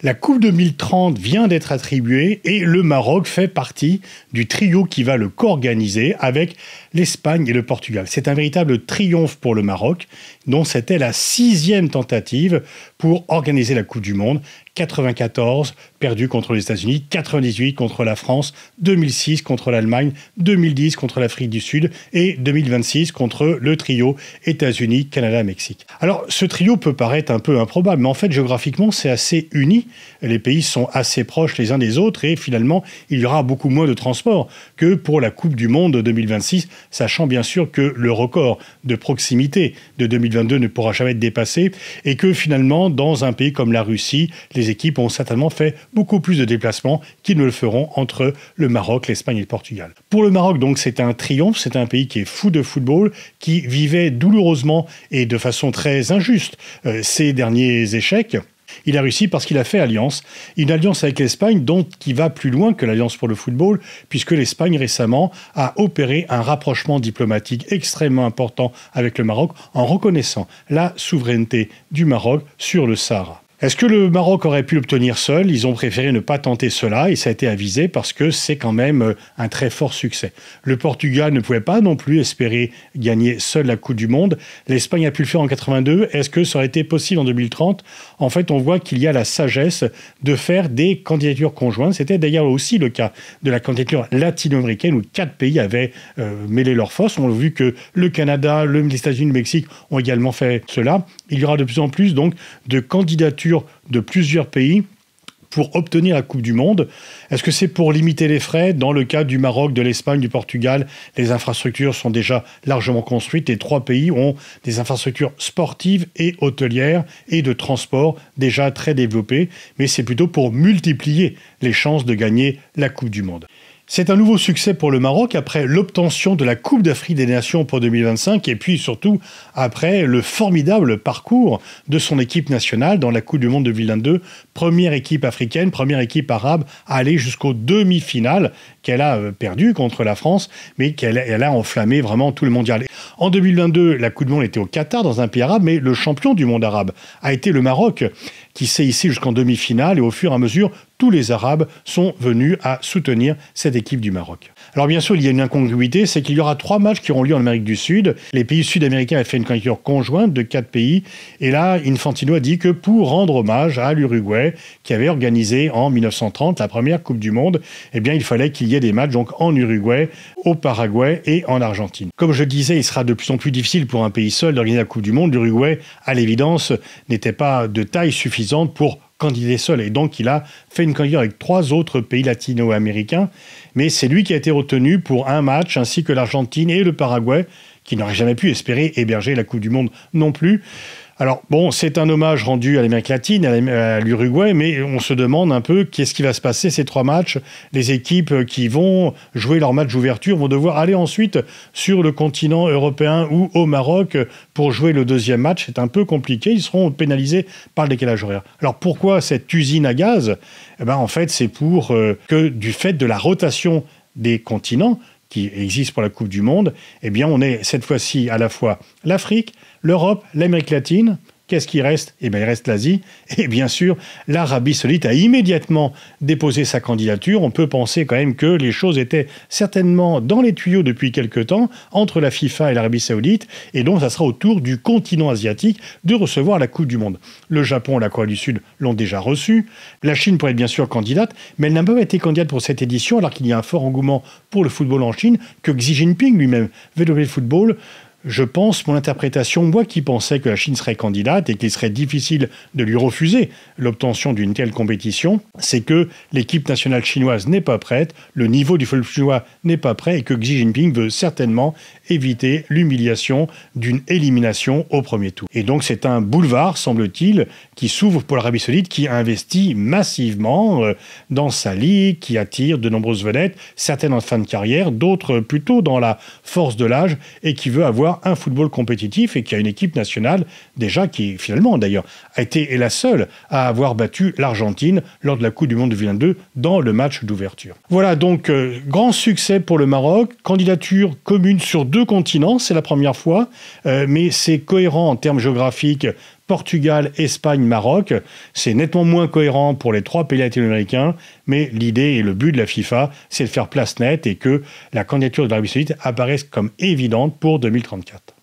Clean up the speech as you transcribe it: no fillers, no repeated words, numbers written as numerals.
La Coupe 2030 vient d'être attribuée et le Maroc fait partie du trio qui va le co-organiser avec l'Espagne et le Portugal. C'est un véritable triomphe pour le Maroc, dont c'était la 6e tentative pour organiser la Coupe du Monde. 94 perdu contre les États-Unis, 98 contre la France, 2006 contre l'Allemagne, 2010 contre l'Afrique du Sud et 2026 contre le trio États-Unis, Canada, Mexique. Alors ce trio peut paraître un peu improbable, mais en fait géographiquement c'est assez uni. Les pays sont assez proches les uns des autres et finalement il y aura beaucoup moins de transport que pour la Coupe du Monde 2026, sachant bien sûr que le record de proximité de 2022 ne pourra jamais être dépassé et que finalement dans un pays comme la Russie, les équipes ont certainement fait beaucoup plus de déplacements qu'ils ne le feront entre le Maroc, l'Espagne et le Portugal. Pour le Maroc, donc, c'est un triomphe. C'est un pays qui est fou de football, qui vivait douloureusement et de façon très injuste ces derniers échecs. Il a réussi parce qu'il a fait alliance, une alliance avec l'Espagne qui va plus loin que l'Alliance pour le football, puisque l'Espagne récemment a opéré un rapprochement diplomatique extrêmement important avec le Maroc en reconnaissant la souveraineté du Maroc sur le Sahara. Est-ce que le Maroc aurait pu l'obtenir seul? Ils ont préféré ne pas tenter cela et ça a été avisé parce que c'est quand même un très fort succès. Le Portugal ne pouvait pas non plus espérer gagner seul la Coupe du Monde. L'Espagne a pu le faire en 82. Est-ce que ça aurait été possible en 2030? En fait, on voit qu'il y a la sagesse de faire des candidatures conjointes. C'était d'ailleurs aussi le cas de la candidature latino-américaine où 4 pays avaient mêlé leurs forces. On a vu que le Canada, les États-Unis, le Mexique ont également fait cela. Il y aura de plus en plus donc de candidatures de plusieurs pays pour obtenir la Coupe du Monde. Est-ce que c'est pour limiter les frais? Dans le cas du Maroc, de l'Espagne, du Portugal, les infrastructures sont déjà largement construites. Les 3 pays ont des infrastructures sportives et hôtelières et de transport déjà très développées. Mais c'est plutôt pour multiplier les chances de gagner la Coupe du Monde. C'est un nouveau succès pour le Maroc après l'obtention de la Coupe d'Afrique des Nations pour 2025 et puis surtout après le formidable parcours de son équipe nationale dans la Coupe du Monde 2022. Première équipe africaine, première équipe arabe à aller jusqu'aux demi-finales qu'elle a perdu contre la France, mais qu'elle a enflammé vraiment tout le mondial. En 2022, la Coupe du Monde était au Qatar, dans un pays arabe, mais le champion du monde arabe a été le Maroc, qui s'est hissé jusqu'en demi-finale et au fur et à mesure, tous les Arabes sont venus à soutenir cette équipe du Maroc. Alors bien sûr, il y a une incongruité, c'est qu'il y aura 3 matchs qui auront lieu en Amérique du Sud. Les pays sud-américains ont fait une candidature conjointe de 4 pays. Et là, Infantino a dit que pour rendre hommage à l'Uruguay, qui avait organisé en 1930 la première Coupe du Monde, eh bien, il fallait qu'il y ait des matchs donc en Uruguay, au Paraguay et en Argentine. Comme je le disais, il sera de plus en plus difficile pour un pays seul d'organiser la Coupe du Monde. L'Uruguay, à l'évidence, n'était pas de taille suffisante pour candidater seul. Et donc, il a fait une candidature avec 3 autres pays latino-américains. Mais c'est lui qui a été retenu pour un match, ainsi que l'Argentine et le Paraguay, qui n'auraient jamais pu espérer héberger la Coupe du Monde non plus. Alors, bon, c'est un hommage rendu à l'Amérique latine, à l'Uruguay, mais on se demande un peu qu'est-ce qui va se passer ces 3 matchs. Les équipes qui vont jouer leur match d'ouverture vont devoir aller ensuite sur le continent européen ou au Maroc pour jouer le 2e match. C'est un peu compliqué, ils seront pénalisés par le décalage horaire. Alors, pourquoi cette usine à gaz? Eh ben, en fait, c'est pour que du fait de la rotation des continents, qui existe pour la Coupe du Monde, eh bien, on est cette fois-ci à la fois l'Afrique, l'Europe, l'Amérique latine. Qu'est-ce qui reste? Eh bien, il reste l'Asie. Et bien sûr, l'Arabie Saoudite a immédiatement déposé sa candidature. On peut penser quand même que les choses étaient certainement dans les tuyaux depuis quelque temps entre la FIFA et l'Arabie Saoudite. Et donc, ça sera au tour du continent asiatique de recevoir la Coupe du Monde. Le Japon et la Corée du Sud l'ont déjà reçue. La Chine pourrait être bien sûr candidate, mais elle n'a pas été candidate pour cette édition, alors qu'il y a un fort engouement pour le football en Chine, que Xi Jinping lui-même veut développer le football. Je pense, mon interprétation, moi qui pensais que la Chine serait candidate et qu'il serait difficile de lui refuser l'obtention d'une telle compétition, c'est que l'équipe nationale chinoise n'est pas prête, le niveau du football chinois n'est pas prêt et que Xi Jinping veut certainement éviter l'humiliation d'une élimination au premier tour. Et donc c'est un boulevard, semble-t-il, qui s'ouvre pour l'Arabie Saoudite, qui investit massivement dans sa ligue, qui attire de nombreuses vedettes, certaines en fin de carrière, d'autres plutôt dans la force de l'âge et qui veut avoir un football compétitif et qui a une équipe nationale déjà qui, finalement d'ailleurs, a été la seule à avoir battu l'Argentine lors de la Coupe du Monde 2022 dans le match d'ouverture. Voilà donc grand succès pour le Maroc, candidature commune sur 2 continents, c'est la première fois, mais c'est cohérent en termes géographiques Portugal, Espagne, Maroc. C'est nettement moins cohérent pour les 3 pays latino-américains, mais l'idée et le but de la FIFA, c'est de faire place nette et que la candidature de l'Arabie Saoudite apparaisse comme évidente pour 2034.